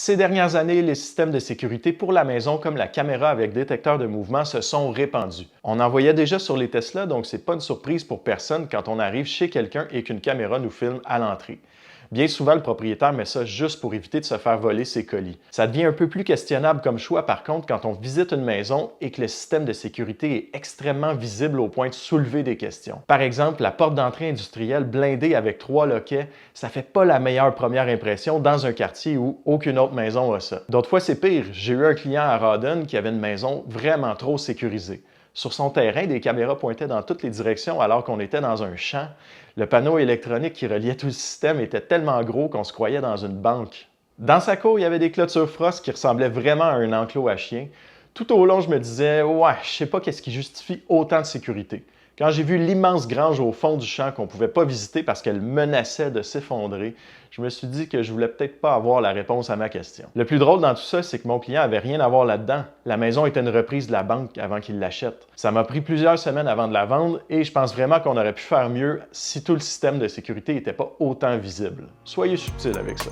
Ces dernières années, les systèmes de sécurité pour la maison, comme la caméra avec détecteur de mouvement, se sont répandus. On en voyait déjà sur les Tesla, donc c'est pas une surprise pour personne quand on arrive chez quelqu'un et qu'une caméra nous filme à l'entrée. Bien souvent, le propriétaire met ça juste pour éviter de se faire voler ses colis. Ça devient un peu plus questionnable comme choix, par contre, quand on visite une maison et que le système de sécurité est extrêmement visible au point de soulever des questions. Par exemple, la porte d'entrée industrielle blindée avec 3 loquets, ça fait pas la meilleure première impression dans un quartier où aucune autre maison a ça. D'autres fois, c'est pire. J'ai eu un client à Rawdon qui avait une maison vraiment trop sécurisée. Sur son terrain, des caméras pointaient dans toutes les directions alors qu'on était dans un champ. Le panneau électronique qui reliait tout le système était tellement gros qu'on se croyait dans une banque. Dans sa cour, il y avait des clôtures frost qui ressemblaient vraiment à un enclos à chiens. Tout au long, je me disais « Ouais, je sais pas qu'est-ce qui justifie autant de sécurité ». Quand j'ai vu l'immense grange au fond du champ qu'on ne pouvait pas visiter parce qu'elle menaçait de s'effondrer, je me suis dit que je voulais peut-être pas avoir la réponse à ma question. Le plus drôle dans tout ça, c'est que mon client avait rien à voir là-dedans. La maison était une reprise de la banque avant qu'il l'achète. Ça m'a pris plusieurs semaines avant de la vendre et je pense vraiment qu'on aurait pu faire mieux si tout le système de sécurité n'était pas autant visible. Soyez subtil avec ça.